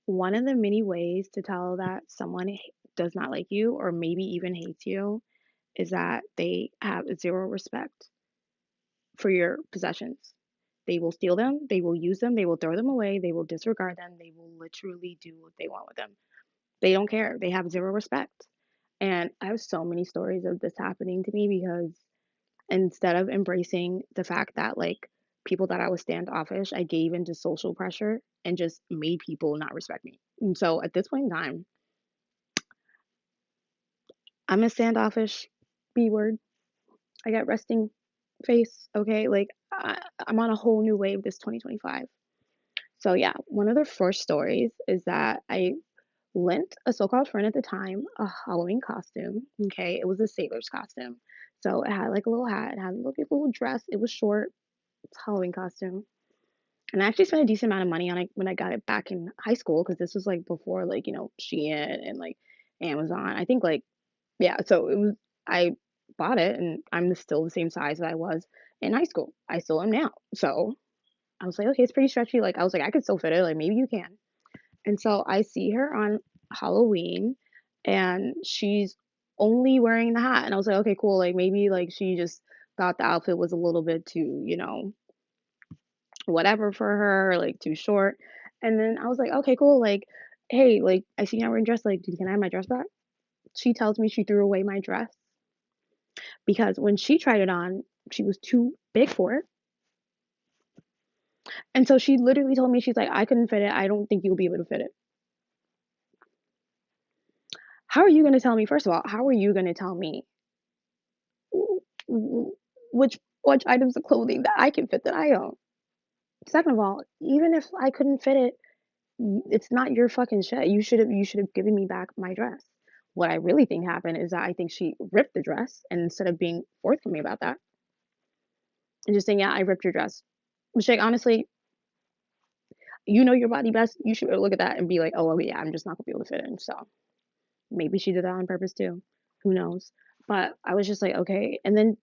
One of the many ways to tell that someone does not like you or maybe even hates you is that they have zero respect for your possessions. They will steal them, they will use them, they will throw them away, they will disregard them, they will literally do what they want with them. They don't care. They have zero respect. And I have so many stories of this happening to me because instead of embracing the fact that like people thought I was standoffish, I gave into social pressure and just made people not respect me. And so at this point in time, I'm a standoffish B word. I got resting face. Okay. Like I'm on a whole new wave this 2025. So yeah, one of the first stories is that I lent a so-called friend at the time a Halloween costume. Okay. It was a sailor's costume. So it had like a little hat, it had a little dress. It was short. It's a Halloween costume. And I actually spent a decent amount of money on it when I got it back in high school because this was like before like, Shein and like Amazon. I think like yeah, so it was I bought it and I'm still the same size that I was in high school. I still am now. So I was like, okay, it's pretty stretchy. Like I was like, I could still fit it. Like maybe you can. And so I see her on Halloween and she's only wearing the hat. And I was like, okay, cool. Like maybe like she just thought the outfit was a little bit too, whatever for her, like too short. And then I was like, okay, cool. Like, hey, like I see you're wearing dress. Like, can I have my dress back? She tells me she threw away my dress because when she tried it on, she was too big for it. And so she literally told me, she's like, I couldn't fit it. I don't think you'll be able to fit it. How are you going to tell me, first of all, how are you going to tell me which items of clothing that I can fit that I own? Second of all, even if I couldn't fit it, it's not your fucking shit. You should have given me back my dress. What I really think happened is that I think she ripped the dress, and instead of being forthcoming about that and just saying, "Yeah, I ripped your dress," which like honestly, you know your body best. You should look at that and be like, "Oh, well, yeah, I'm just not gonna be able to fit in." So maybe she did that on purpose too. Who knows? But I was just like, okay. And then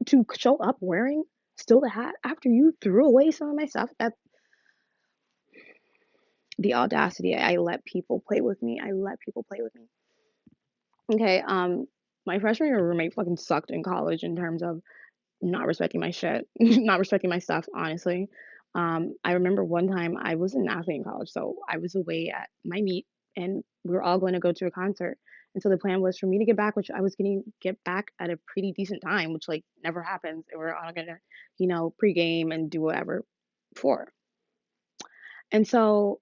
to show up wearing still the hat after you threw away some of my stuff, that the audacity. I let people play with me. I let people play with me. Okay, my freshman year roommate fucking sucked in college in terms of not respecting my shit, not respecting my stuff, honestly. I remember one time I was an athlete in college, so I was away at my meet and we were all going to go to a concert. And so the plan was for me to get back, which I was getting get back at a pretty decent time, which like never happens. And we're all gonna, pregame and do whatever for. And so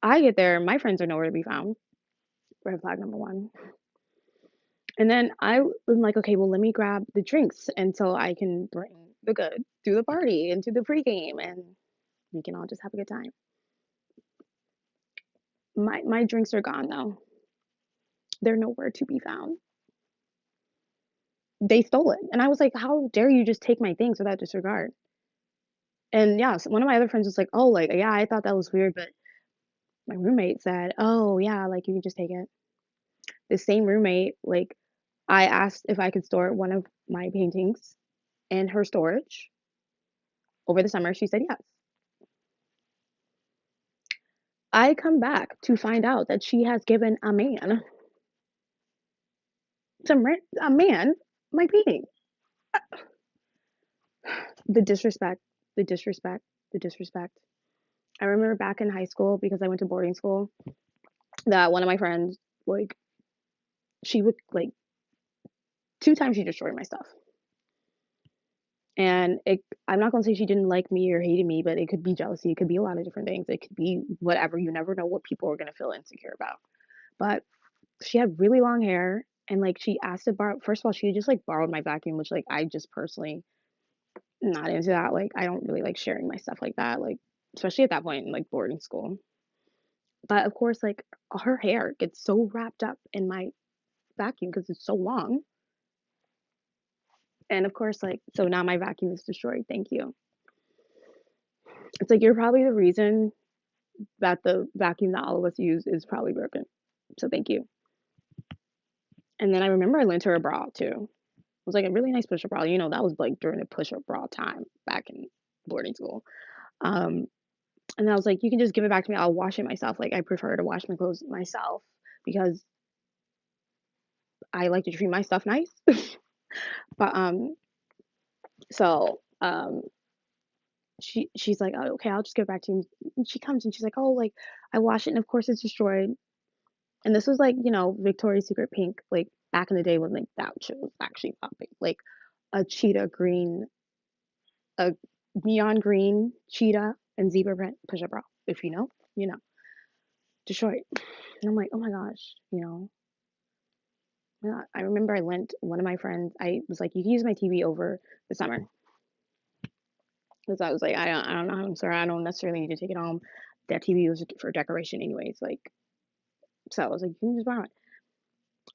I get there, my friends are nowhere to be found. Red flag number one. And then I'm like, okay, well, let me grab the drinks and so I can bring the good to the party and to the pregame and we can all just have a good time. My drinks are gone though. They're nowhere to be found. They stole it. And I was like, how dare you just take my things without disregard? And yeah, so one of my other friends was like, oh, like, yeah, I thought that was weird, but my roommate said, oh, yeah, like you can just take it. The same roommate, like, I asked if I could store one of my paintings in her storage over the summer. She said yes. I come back to find out that she has given a man my painting. The disrespect, the disrespect, the disrespect. I remember back in high school because I went to boarding school that one of my friends, like, she would like two times she destroyed my stuff. And I'm not gonna say she didn't like me or hated me, but it could be jealousy. It could be a lot of different things. It could be whatever. You never know what people are gonna feel insecure about. But she had really long hair, and like she asked to borrow. First of all, she just like borrowed my vacuum, which like I just personally not into that. Like I don't really like sharing my stuff like that. Like especially at that point in like boarding school. But of course, like her hair gets so wrapped up in my vacuum because it's so long. And of course, like so now my vacuum is destroyed. Thank you. It's like you're probably the reason that the vacuum that all of us use is probably broken. So thank you. And then I remember I lent her a bra too. It was like a really nice push-up bra. That was like during the push-up bra time back in boarding school. Um, And I was like, you can just give it back to me. I'll wash it myself. Like, I prefer to wash my clothes myself because I like to treat my stuff nice. But so she's like, oh, okay, I'll just give it back to you. And she comes and she's like, oh, like I washed it and of course it's destroyed. And this was like, Victoria's Secret pink, like back in the day when like that shit was actually popping. Like a cheetah green, a neon green cheetah and zebra print push-up bra. If you know, you know, destroyed. And I'm like, oh my gosh, yeah. I remember I lent one of my friends. I was like, you can use my TV over the summer because I was like, I don't know. I'm sorry, I don't necessarily need to take it home. That TV was for decoration, anyways. Like, so I was like, you can just borrow it.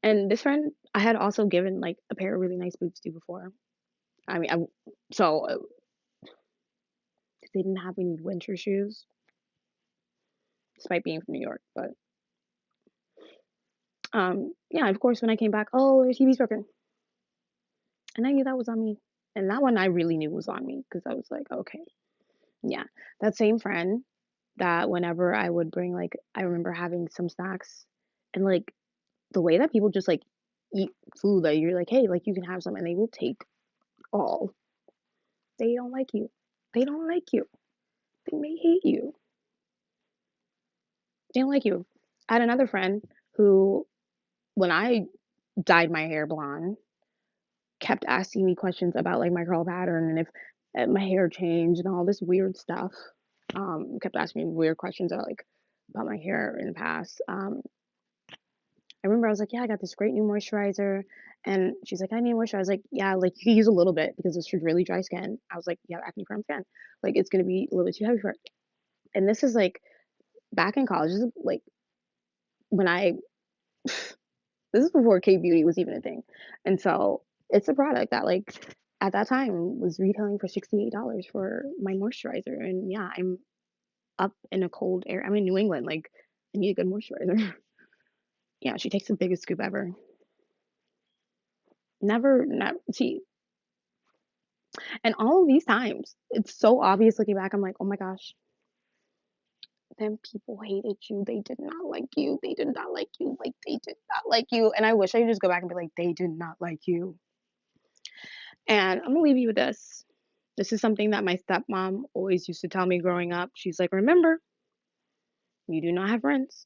And this friend, I had also given like a pair of really nice boots to before. I mean, so they didn't have any winter shoes, despite being from New York. But yeah, of course, when I came back, oh, your TV's broken, and I knew that was on me. And that one I really knew was on me because I was like, okay, yeah. That same friend that whenever I would bring like, I remember having some snacks, and like the way that people just like eat food, that you're like, hey, like you can have some, and they will take all. They don't like you. They don't like you. They may hate you. They don't like you. I had another friend who, when I dyed my hair blonde, kept asking me questions about like my curl pattern and if my hair changed and all this weird stuff. Kept asking me weird questions about my hair in the past. I remember I was like, yeah, I got this great new moisturizer. And she's like, I need moisturizer. I was like, yeah, like you can use a little bit because it's for really dry skin. I was like, yeah, acne prone skin. Like it's gonna be a little bit too heavy for it. And this is like back in college. This is like when I this is before K beauty was even a thing. And so it's a product that like at that time was retailing for $68 for my moisturizer. And yeah, I'm up in a cold area. I'm in New England. Like I need a good moisturizer. Yeah, she takes the biggest scoop ever. Never see. And all of these times, it's so obvious looking back. I'm like, oh my gosh, them people hated you. They did not like you. They did not like you. Like they did not like you. And I wish I could just go back and be like, they did not like you. And I'm gonna leave you with this. This is something that my stepmom always used to tell me growing up. She's like, remember, you do not have friends,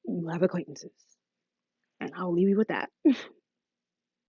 you have acquaintances. And I'll leave you with that.